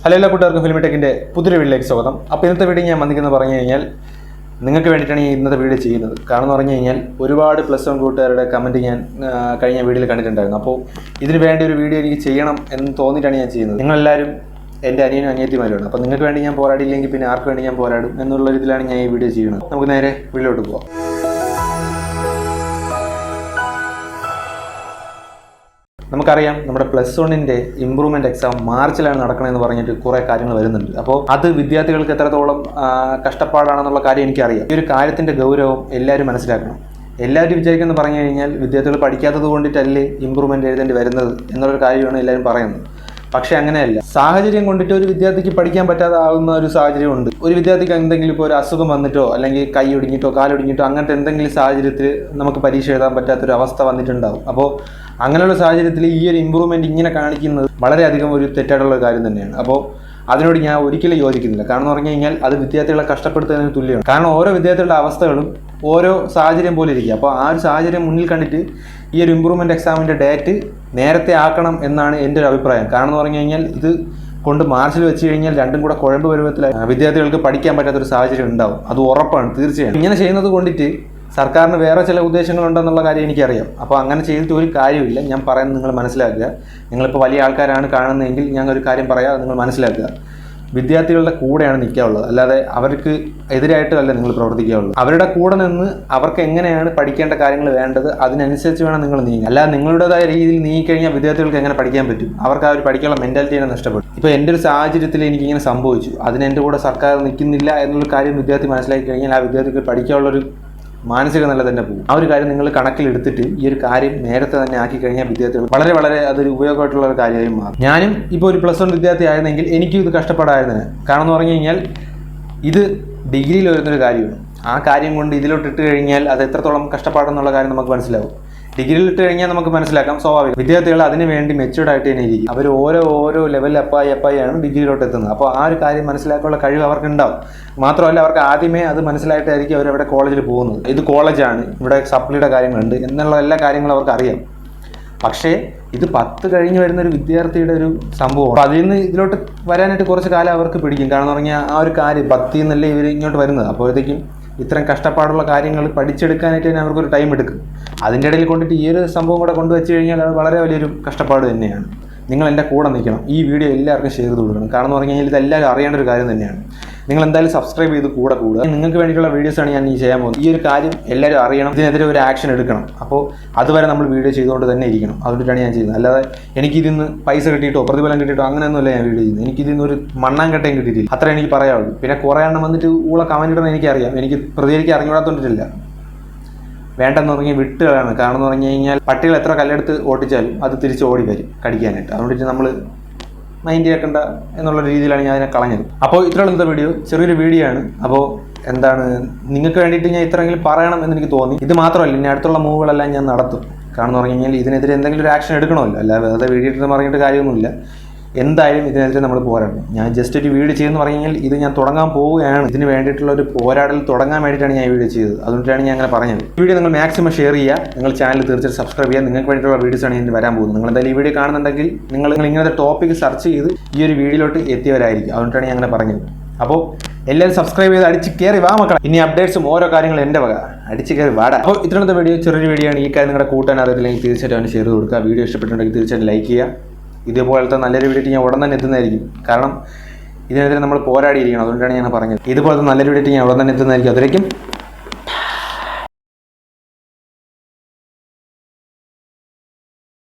Hello എല്ലാ കൂട്ടുകാർക്കും film ടെക്കിൻ്റെ പുതിയൊരു വീഡിയോയിലേക്ക് സ്വാഗതം. അപ്പോൾ ഇന്നത്തെ വീഡിയോ ഞാൻ വന്നിരിക്കുന്നത് പറഞ്ഞു കഴിഞ്ഞാൽ നിങ്ങൾക്ക് വേണ്ടിയിട്ടാണ് ഈ ഇന്നത്തെ വീഡിയോ ചെയ്യുന്നത്. കാരണം എന്ന് പറഞ്ഞു കഴിഞ്ഞാൽ ഒരുപാട് +1 കൂട്ടുകാരുടെ കമൻറ്റ് ഞാൻ കഴിഞ്ഞ വീഡിയോയിൽ കണ്ടിട്ടുണ്ടായിരുന്നു. അപ്പോൾ ഇതിന് വേണ്ടി ഒരു വീഡിയോ എനിക്ക് ചെയ്യണം എന്ന് തോന്നിയിട്ടാണ് ഞാൻ ചെയ്യുന്നത്. നിങ്ങളെല്ലാവരും എൻ്റെ അനിയനും അനിയത്തിമാരുമാണ്. അപ്പോൾ നിങ്ങൾക്ക് വേണ്ടി ഞാൻ പോരാടിയില്ലെങ്കിൽ പിന്നെ ആർക്ക് വേണ്ടി ഞാൻ പോരാടും എന്നുള്ള ഇതിലാണ് ഞാൻ ഈ വീഡിയോ ചെയ്യുന്നത്. നമുക്ക് നേരെ വീഡിയോയിലോട്ട് പോകാം. നമുക്കറിയാം നമ്മുടെ +1ൻ്റെ ഇമ്പ്രൂവ്മെൻറ്റ് എക്സാം മാർച്ചിലാണ് നടക്കണമെന്ന് പറഞ്ഞിട്ട് കുറേ കാര്യങ്ങൾ വരുന്നുണ്ട്. അപ്പോൾ അത് വിദ്യാർത്ഥികൾക്ക് എത്രത്തോളം കഷ്ടപ്പാടാണെന്നുള്ള കാര്യം എനിക്കറിയാം. ഈ ഒരു കാര്യത്തിൻ്റെ ഗൗരവം എല്ലാവരും മനസ്സിലാക്കണം. എല്ലാവരും വിചാരിക്കുന്നത് പറഞ്ഞു കഴിഞ്ഞാൽ വിദ്യാർത്ഥികൾ പഠിക്കാത്തത് കൊണ്ടിട്ടല്ലേ ഇമ്പ്രൂവ്മെൻറ്റ് എഴുതേണ്ടി വരുന്നത് എന്നുള്ളൊരു കാര്യമാണ് എല്ലാവരും പറയുന്നത്. പക്ഷേ അങ്ങനെയല്ല. സാഹചര്യം കൊണ്ടിട്ട് ഒരു വിദ്യാർത്ഥിക്ക് പഠിക്കാൻ പറ്റാതാവുന്ന ഒരു സാഹചര്യമുണ്ട്. ഒരു വിദ്യാർത്ഥിക്ക് എന്തെങ്കിലും ഇപ്പോൾ ഒരു അസുഖം വന്നിട്ടോ അല്ലെങ്കിൽ കൈ ഒടിഞ്ഞിട്ടോ കാലൊടിഞ്ഞിട്ടോ അങ്ങനത്തെ എന്തെങ്കിലും സാഹചര്യത്തിൽ നമുക്ക് പരീക്ഷ എഴുതാൻ പറ്റാത്തൊരു അവസ്ഥ വന്നിട്ടുണ്ടാവും. അപ്പോൾ അങ്ങനെയുള്ള സാഹചര്യത്തിൽ ഈ ഒരു ഇമ്പ്രൂവ്മെൻറ്റ് ഇങ്ങനെ കാണിക്കുന്നത് വളരെയധികം ഒരു തെറ്റായിട്ടുള്ള കാര്യം തന്നെയാണ്. അപ്പോൾ അതിനോട് ഞാൻ ഒരിക്കലും യോജിക്കുന്നില്ല. കാരണം എന്ന് പറഞ്ഞു കഴിഞ്ഞാൽ അത് വിദ്യാർത്ഥികളെ കഷ്ടപ്പെടുത്തുന്നതിന് തുല്യമാണ്. കാരണം ഓരോ വിദ്യാർത്ഥികളുടെ അവസ്ഥകളും ഓരോ സാഹചര്യം പോലെ ഇരിക്കുക. അപ്പോൾ ആ ഒരു സാഹചര്യം മുന്നിൽ കണ്ടിട്ട് ഈ ഒരു ഇമ്പ്രൂവ്മെൻറ്റ് എക്സാമിൻ്റെ ഡേറ്റ് നേരത്തെ ആക്കണം എന്നാണ് എൻ്റെ ഒരു അഭിപ്രായം. കാരണം എന്ന് പറഞ്ഞു കഴിഞ്ഞാൽ ഇത് കൊണ്ട് മാർച്ചിൽ വെച്ച് കഴിഞ്ഞാൽ രണ്ടും കൂടെ കുഴമ്പ് പരുവത്തിൽ വിദ്യാർത്ഥികൾക്ക് പഠിക്കാൻ പറ്റാത്തൊരു സാഹചര്യം ഉണ്ടാവും. അത് ഉറപ്പാണ്, തീർച്ചയായും. ഇങ്ങനെ ചെയ്യുന്നത് കൊണ്ടിട്ട് സർക്കാരിന് വേറെ ചില ഉദ്ദേശങ്ങളുണ്ടെന്നുള്ള കാര്യം എനിക്കറിയാം. അപ്പോൾ അങ്ങനെ ചെയ്തിട്ട് ഒരു കാര്യമില്ല. ഞാൻ പറയുന്നത് നിങ്ങൾ മനസ്സിലാക്കുക. നിങ്ങളിപ്പോൾ വലിയ ആൾക്കാരാണ് കാണുന്നതെങ്കിൽ ഞാൻ ഒരു കാര്യം പറയാം, നിങ്ങൾ മനസ്സിലാക്കുക. വിദ്യാർത്ഥികളുടെ കൂടെയാണ് നിൽക്കാനുള്ളത്, അല്ലാതെ അവർക്ക് എതിരായിട്ടല്ല നിങ്ങൾ പ്രവർത്തിക്കാനുള്ളത്. അവരുടെ കൂടെ നിന്ന് അവർക്ക് എങ്ങനെയാണ് പഠിക്കേണ്ട കാര്യങ്ങൾ വേണ്ടത് അതിനനുസരിച്ച് വേണം നിങ്ങൾ നീങ്ങുക. അല്ലാതെ നിങ്ങളുടേതായ രീതിയിൽ നീങ്ങിക്കഴിഞ്ഞാൽ വിദ്യാർത്ഥികൾക്ക് എങ്ങനെ പഠിക്കാൻ പറ്റും? അവർക്ക് ആ ഒരു പഠിക്കാനുള്ള മെൻറ്റാലിറ്റിയാണ് നഷ്ടപ്പെടും. ഇപ്പോൾ എൻ്റെ ഒരു സാഹചര്യത്തിൽ എനിക്കിങ്ങനെ സംഭവിച്ചു. അതിന് എൻ്റെ കൂടെ സർക്കാർ നിൽക്കുന്നില്ല എന്നുള്ള കാര്യം വിദ്യാർത്ഥി മനസ്സിലാക്കി കഴിഞ്ഞാൽ ആ വിദ്യാർത്ഥിക്ക് പഠിക്കാനുള്ളൊരു മാനസിക നില തന്നെ പോകും. ആ ഒരു കാര്യം നിങ്ങൾ കണക്കിലെടുത്തിട്ട് ഈ ഒരു കാര്യം നേരത്തെ തന്നെ ആക്കി കഴിഞ്ഞാൽ വിദ്യാർത്ഥികൾ വളരെ അതൊരു ഉപയോഗമായിട്ടുള്ള ഒരു കാര്യമായി മാറും. ഞാനും ഇപ്പോൾ ഒരു +1 വിദ്യാർത്ഥി ആയിരുന്നെങ്കിൽ എനിക്കും ഇത് കഷ്ടപ്പാടായിരുന്നു. കാരണം എന്ന് പറഞ്ഞു കഴിഞ്ഞാൽ ഇത് ഡിഗ്രിയിൽ വരുന്നൊരു കാര്യമാണ്. ആ കാര്യം കൊണ്ട് ഇതിലോട്ടിട്ട് കഴിഞ്ഞാൽ അത് എത്രത്തോളം കഷ്ടപ്പാടെന്നുള്ള കാര്യം നമുക്ക് മനസ്സിലാവും. ഡിഗ്രിയിൽ ഇട്ട് കഴിഞ്ഞാൽ നമുക്ക് മനസ്സിലാക്കാം. സ്വാഭാവികം വിദ്യാർത്ഥികൾ അതിന് വേണ്ടി മെച്യൂർഡ് ആയിട്ട് തന്നെ ഇരിക്കും. അവർ ഓരോ ലെവലിൽ അപ്പായാണ് ഡിഗ്രിയിലോട്ട് എത്തുന്നത്. അപ്പോൾ ആ ഒരു കാര്യം മനസ്സിലാക്കാനുള്ള കഴിവ് അവർക്ക് ഉണ്ടാവും. മാത്രമല്ല അവർക്ക് ആദ്യമേ അത് മനസ്സിലായിട്ടായിരിക്കും അവരവിടെ കോളേജിൽ പോകുന്നത്. ഇത് കോളേജാണ്, ഇവിടെ സപ്ലിയുടെ കാര്യങ്ങളുണ്ട് എന്നുള്ള എല്ലാ കാര്യങ്ങളും അവർക്ക് അറിയാം. പക്ഷേ ഇത് 10 കഴിഞ്ഞ് വരുന്നൊരു വിദ്യാർത്ഥിയുടെ ഒരു സംഭവം. അപ്പോൾ അതിൽ നിന്ന് ഇതിലോട്ട് വരാനായിട്ട് കുറച്ച് കാലം അവർക്ക് പിടിക്കും. കാരണം എന്ന് പറഞ്ഞാൽ ആ ഒരു കാര്യം 10 എന്നല്ലേ ഇവർ ഇങ്ങോട്ട് വരുന്നത്. അപ്പോഴത്തേക്കും ഇത്രയും കഷ്ടപ്പാടുള്ള കാര്യങ്ങൾ പഠിച്ചെടുക്കാനായിട്ട് തന്നെ അവർക്കൊരു ടൈം എടുക്കും. അതിൻ്റെ ഇടയിൽ കൊണ്ടിട്ട് ഈ ഒരു സംഭവം കൂടെ കൊണ്ടുവച്ച് കഴിഞ്ഞാൽ അത് വളരെ വലിയൊരു കഷ്ടപ്പാട് തന്നെയാണ്. നിങ്ങൾ എൻ്റെ കൂടെ നിൽക്കണം. ഈ വീഡിയോ എല്ലാവർക്കും ഷെയർ ചെയ്ത് കൊടുക്കണം. കാരണം എന്ന് പറഞ്ഞു കഴിഞ്ഞാൽ ഇതെല്ലാവരും അറിയേണ്ട ഒരു കാര്യം തന്നെയാണ്. നിങ്ങൾ എന്തായാലും സബ്സ്ക്രൈബ് ചെയ്ത് കൂടെ നിങ്ങൾക്ക് വേണ്ടിയിട്ടുള്ള വീഡിയോസാണ് ഞാൻ ഈ ചെയ്യാൻ പോകുന്നത്. ഈ ഒരു കാര്യം എല്ലാവരും അറിയണം. ഇതിനെതിരെ ഒരു ആക്ഷൻ എടുക്കണം. അപ്പോൾ അതുവരെ നമ്മൾ വീഡിയോ ചെയ്തുകൊണ്ട് തന്നെ ഇരിക്കണം. അതുകൊണ്ടിട്ടാണ് ഞാൻ ചെയ്യുന്നത്. അല്ലാതെ എനിക്കിതിൽ നിന്ന് പൈസ കിട്ടിയിട്ടോ പ്രതിഫലം കിട്ടിയിട്ടോ അങ്ങനെയൊന്നുമല്ല ഞാൻ വീഡിയോ ചെയ്യുന്നത്. എനിക്കിതിൽ നിന്ന് ഒരു മണ്ണാങ്കട്ടയും കിട്ടിയിട്ടില്ല. അത്ര എനിക്ക് പറയാവുള്ളൂ. പിന്നെ കുറേ എണ്ണം വന്നിട്ട് കമൻറ്റ് ഇടണം എനിക്കറിയാം. എനിക്ക് പ്രതികരിക്കാൻ അറിഞ്ഞുകൂടാത്തോണ്ടിട്ടില്ല. വേണ്ടെന്ന് പറഞ്ഞാൽ വിട്ടുകളാണ്. കാരണം എന്ന് പറഞ്ഞു കഴിഞ്ഞാൽ പട്ടികൾ എത്ര കല്ലെടുത്ത് ഓട്ടിച്ചാലും അത് തിരിച്ച് ഓടി വരും കടിക്കാനായിട്ട്. അതുകൊണ്ടിട്ട് നമ്മൾ മൈൻഡ് ആക്കേണ്ട എന്നുള്ള രീതിയിലാണ് ഞാൻ അതിനെ കളഞ്ഞത്. അപ്പോൾ ഇത്രയുള്ള ഇന്നത്തെ വീഡിയോ ചെറിയൊരു വീഡിയോ ആണ്. അപ്പോൾ എന്താണ് നിങ്ങൾക്ക് വേണ്ടിയിട്ട് ഞാൻ ഇത്രയെങ്കിലും പറയണം എന്ന് എനിക്ക് തോന്നി. ഇത് മാത്രമല്ല, ഇനി അടുത്തുള്ള മൂവുകളെല്ലാം ഞാൻ നടത്തും. കാരണം എന്ന് പറഞ്ഞു കഴിഞ്ഞാൽ ഇതിനെതിരെ എന്തെങ്കിലും ഒരു ആക്ഷൻ എടുക്കണമല്ലോ. അല്ല വെറുതെ വീഡിയോ ഇട്ട് പറഞ്ഞിട്ട് കാര്യമൊന്നുമില്ല. എന്തായാലും ഇതിനെതിരെ നമ്മൾ പോരാടണം. ഞാൻ ജസ്റ്റ് ഒരു വീഡിയോ ചെയ്യുമെന്ന് പറഞ്ഞു കഴിഞ്ഞാൽ ഇത് ഞാൻ തുടങ്ങാൻ പോവുകയാണ്. ഇതിന് വേണ്ടിയിട്ടുള്ള ഒരു പോരാടൽ തുടങ്ങാൻ വേണ്ടിയിട്ടാണ് ഞാൻ ഈ വീഡിയോ ചെയ്തത്. അതുകൊണ്ടാണ് ഞാൻ അങ്ങനെ പറഞ്ഞത്. ഈ വീഡിയോ നിങ്ങൾ മാക്സിമം ഷെയർ ചെയ്യുക. നിങ്ങൾ ചാനൽ തീർച്ചയായും സബ്സ്ക്രൈബ് ചെയ്യുക. നിങ്ങൾക്ക് വേണ്ടിയിട്ടുള്ള വീഡിയോസാണ് ഇതിന് വരാൻ പോകുന്നത്. നിങ്ങൾ എന്തായാലും ഈ വീഡിയോ കാണുന്നുണ്ടെങ്കിൽ നിങ്ങൾ ഇങ്ങനത്തെ ടോപ്പിക്ക് സെർച്ച് ചെയ്ത് ഈ ഒരു വീഡിയോയിലോട്ട് എത്തിയവരായിരിക്കും. അതുകൊണ്ടാണ് ഞാൻ അങ്ങനെ പറഞ്ഞത്. അപ്പോൾ എല്ലാവരും സബ്സ്ക്രൈബ് ചെയ്ത് അടിച്ച് കയറി വാ മക്കളെ. ഇനി അപ്ഡേറ്റ്സും ഓരോ കാര്യങ്ങളും എൻ്റെ വക അടിച്ച് കയറി വാടാ. അപ്പോൾ ഇത്രത്തെ വീഡിയോ ചെറിയൊരു വീഡിയോ ആണ്. ഈ കാര്യം നിങ്ങളുടെ കൂട്ടാൻ അറിയത്തില്ലെങ്കിൽ തീർച്ചയായിട്ടും അവന് ഷെയർ ചെയ്ത് കൊടുക്കുക. വീഡിയോ ഇഷ്ടപ്പെട്ടിട്ടുണ്ടെങ്കിൽ തീർച്ചയായിട്ടും ലൈക്ക് ചെയ്യുക. ഇതുപോലത്തെ നല്ലൊരു വീഡിയോ ഞാൻ ഉടൻ തന്നെ എത്തുന്നതായിരിക്കും. കാരണം ഇതിനെതിരെ നമ്മൾ പോരാടിയിരിക്കണം. അതുകൊണ്ടാണ് ഞാൻ പറഞ്ഞത്. ഇതുപോലത്തെ നല്ലൊരു വീഡിയോ ഞാൻ ഉടൻ തന്നെ എത്തുന്നതായിരിക്കും. അതിലേക്കും